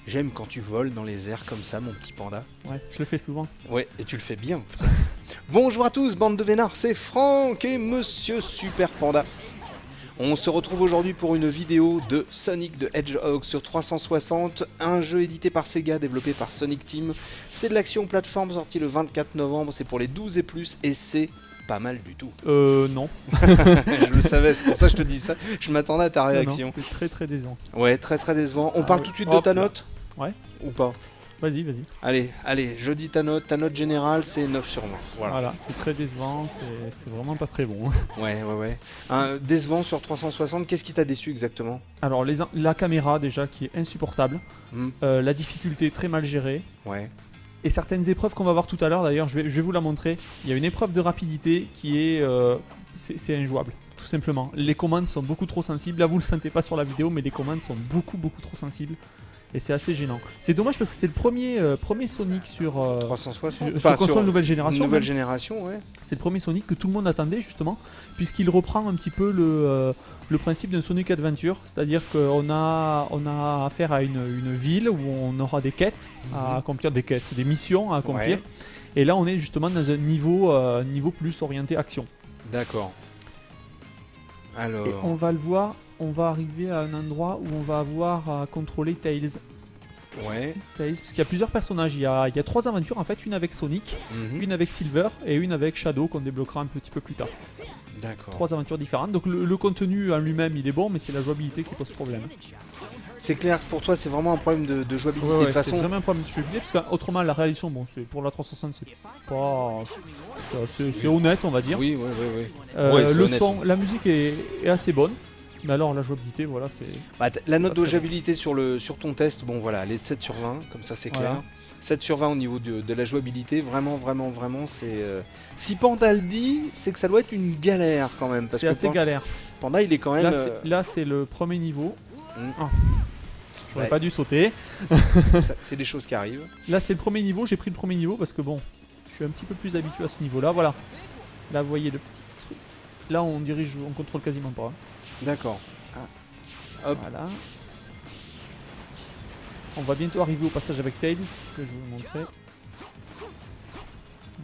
J'aime quand tu voles dans les airs comme ça, mon petit panda. Ouais, je le fais souvent. Ouais, et tu le fais bien. Bonjour à tous, bande de vénards, c'est Franck et Monsieur Super Panda. On se retrouve aujourd'hui pour une vidéo de Sonic the Hedgehog sur 360, un jeu édité par Sega, développé par Sonic Team. C'est de l'action plateforme sorti le 24 novembre, c'est pour les 12 et plus, et c'est pas mal du tout. Non. Je le savais, c'est pour ça que je te dis ça, je m'attendais à ta réaction. Non, c'est très très décevant. Ouais, très très décevant. On parle tout de suite de ta note? Ouais. Ou pas? Vas-y, vas-y. Allez, je dis ta note générale, c'est 9 sur 20. Voilà, c'est très décevant, c'est vraiment pas très bon. Ouais. Décevant sur 360, qu'est-ce qui t'a déçu exactement? Alors, la caméra déjà qui est insupportable, la difficulté très mal gérée, et certaines épreuves qu'on va voir tout à l'heure, d'ailleurs, je vais vous la montrer. Il y a une épreuve de rapidité qui est... c'est injouable, tout simplement. Les commandes sont beaucoup trop sensibles, là vous le sentez pas sur la vidéo, mais les commandes sont beaucoup trop sensibles. Et c'est assez gênant. C'est dommage parce que c'est le premier Sonic sur 360, sur console nouvelle génération. Nouvelle génération, ouais. C'est le premier Sonic que tout le monde attendait justement, puisqu'il reprend un petit peu le principe d'un Sonic Adventure, c'est-à-dire qu'on a affaire à une ville où on aura des quêtes à accomplir, des missions à accomplir. Ouais. Et là on est justement dans un niveau plus orienté action. D'accord. Alors. Et on va le voir. On va arriver à un endroit où on va avoir à contrôler Tails. Ouais. Tails, parce qu'il y a plusieurs personnages. Il y a 3 aventures en fait, une avec Sonic, une avec Silver et une avec Shadow qu'on débloquera un petit peu plus tard. D'accord. 3 aventures différentes. Donc le contenu en lui-même il est bon, mais c'est la jouabilité qui pose problème. C'est clair, pour toi c'est vraiment un problème de jouabilité. Ouais, de façon... c'est vraiment un problème de jouabilité, parce qu'autrement la réalisation, bon, pour la 360 c'est pas... C'est honnête on va dire. Oui. Le son, la musique est assez bonne. Mais alors la jouabilité, voilà, c'est... Bah, la note de jouabilité sur ton test, bon voilà, elle est de 7 sur 20, comme ça c'est clair. Voilà. 7 sur 20 au niveau de la jouabilité, vraiment, c'est... Si Panda le dit, c'est que ça doit être une galère quand même. C'est assez galère. Panda il est quand même... Là c'est le premier niveau. J'aurais pas dû sauter. C'est des choses qui arrivent. Là c'est le premier niveau, j'ai pris le premier niveau parce que bon, je suis un petit peu plus habitué à ce niveau-là, voilà. Là vous voyez le petit truc. Là on contrôle quasiment pas. D'accord. Hop. Voilà. On va bientôt arriver au passage avec Tails, que je vais vous montrer.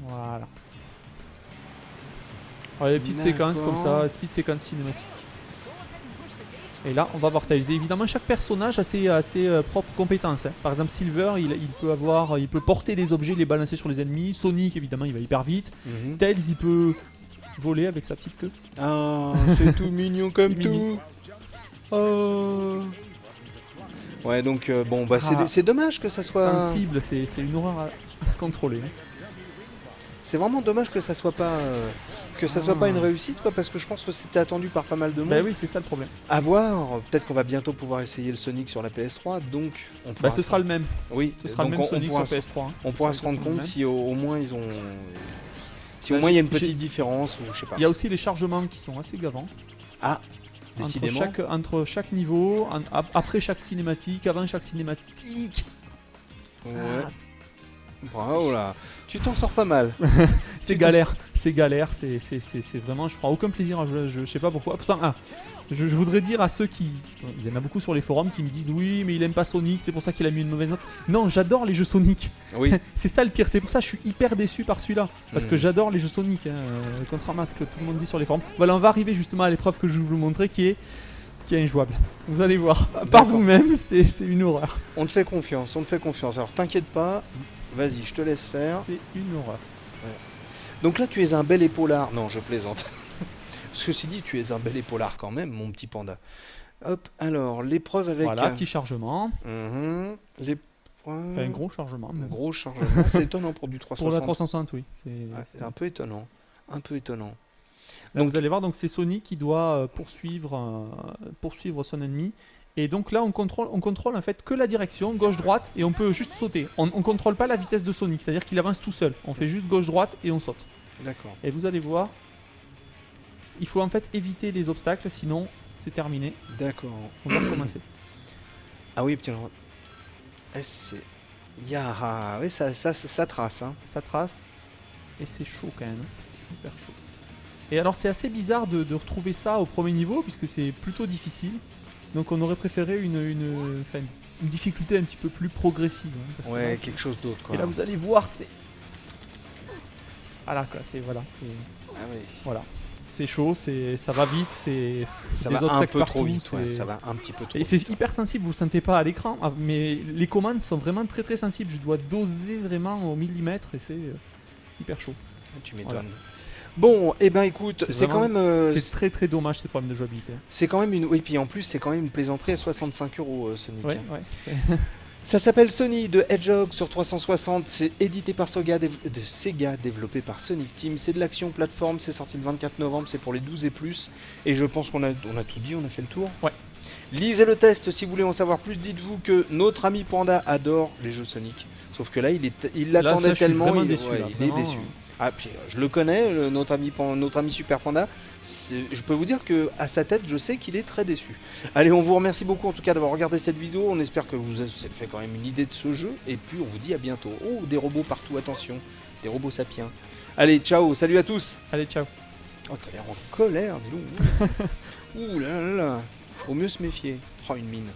Voilà. Alors, des petites séquences comme ça, des petites séquences cinématiques. Et là, on va voir Tails. Et évidemment, chaque personnage a ses propres compétences. Hein. Par exemple, Silver, il peut porter des objets, les balancer sur les ennemis. Sonic, évidemment, il va hyper vite. Tails, il peut voler avec sa petite queue. Ah, c'est tout mignon comme tout. Oh. Ouais, donc bon, bah c'est dommage que ça soit sensible. C'est une horreur à contrôler. C'est vraiment dommage que ça soit pas une réussite, quoi, parce que je pense que c'était attendu par pas mal de monde. Bah oui, c'est ça le problème. À voir. Peut-être qu'on va bientôt pouvoir essayer le Sonic sur la PS3, donc on pourra. Bah ce sera le même. Oui, ce sera le même Sonic sur PS3. Hein. On pourra se rendre compte si au moins ils ont. Si au moins il y a une petite différence, ou je sais pas. Il y a aussi les chargements qui sont assez gavants. Ah, décidément. Entre chaque niveau, après chaque cinématique, avant chaque cinématique. Ouais. Bravo là. Tu t'en sors pas mal. C'est galère, c'est vraiment, je prends aucun plaisir à jouer, je sais pas pourquoi. Pourtant, je voudrais dire à ceux qui, il y en a beaucoup sur les forums qui me disent oui mais il aime pas Sonic, c'est pour ça qu'il a mis une mauvaise note. Non, j'adore les jeux Sonic. Oui. C'est ça le pire, c'est pour ça que je suis hyper déçu par celui-là. Parce que j'adore les jeux Sonic, hein, contrairement à ce que tout le monde dit sur les forums. Voilà, on va arriver justement à l'épreuve que je vais vous montrer qui est injouable. Vous allez voir, par vous-même, c'est une horreur. On te fait confiance. Alors t'inquiète pas. Vas-y, je te laisse faire. C'est une horreur. Ouais. Donc là, tu es un bel épaulard. Non, je plaisante. Ceci dit, tu es un bel épaulard quand même, mon petit panda. Hop, alors, l'épreuve avec... Voilà, petit chargement. Enfin, un gros chargement. Même. Gros chargement, c'est étonnant pour du 360. Pour la 360, oui. C'est un peu étonnant. Là, vous allez voir, donc c'est Sonic qui doit poursuivre son ennemi. Et donc là, on contrôle en fait que la direction, gauche-droite, et on peut juste sauter. On ne contrôle pas la vitesse de Sonic, c'est-à-dire qu'il avance tout seul. On fait juste gauche-droite et on saute. D'accord. Et vous allez voir, il faut en fait éviter les obstacles, sinon c'est terminé. D'accord. On va recommencer. Ah oui, putain. Oui, ça trace. Hein. Ça trace, et c'est chaud quand même. Hyper chaud. Et alors c'est assez bizarre de retrouver ça au premier niveau puisque c'est plutôt difficile. Donc on aurait préféré enfin, une difficulté un petit peu plus progressive. Hein, parce que Ouais, là, quelque chose d'autre quoi. et là vous allez voir, c'est... Voilà quoi, c'est... Ah oui. Voilà. C'est chaud, ça va vite, c'est Ça des va un obstacles peu partout, trop vite, ouais, c'est- ça va un petit peu trop Et c'est vite. hyper sensible, vous le sentez pas à l'écran, mais les commandes sont vraiment très très sensibles. Je dois doser vraiment au millimètre et c'est hyper chaud. Tu m'étonnes. Voilà. Bon, et ben écoute, c'est quand vraiment- même... c'est très très dommage ces problèmes de jouabilité. c'est quand même une... Oui, puis en plus, c'est quand même une plaisanterie à 65 €, Sonic. Ouais, ouais. Ça s'appelle Sonic the Hedgehog sur 360, c'est édité par de Sega, développé par Sonic Team, c'est de l'action plateforme, c'est sorti le 24 novembre, c'est pour les 12 et plus, et je pense qu'on a tout dit, on a fait le tour. Ouais. Lisez le test si vous voulez en savoir plus, dites-vous que notre ami Panda adore les jeux Sonic, sauf que là il l'attendait je suis tellement, vraiment il, déçu, ouais, là, il est vraiment, déçu. Ah, puis je le connais, notre ami Super Panda. Je peux vous dire que à sa tête, je sais qu'il est très déçu. Allez, on vous remercie beaucoup en tout cas d'avoir regardé cette vidéo. On espère que vous avez fait quand même une idée de ce jeu. Et puis on vous dit à bientôt. Oh, des robots partout, attention. Des robots sapiens. Allez, ciao, salut à tous. Allez, ciao. Oh, t'as l'air en colère, dis donc. Ouh là là là. Faut mieux se méfier. Oh, une mine.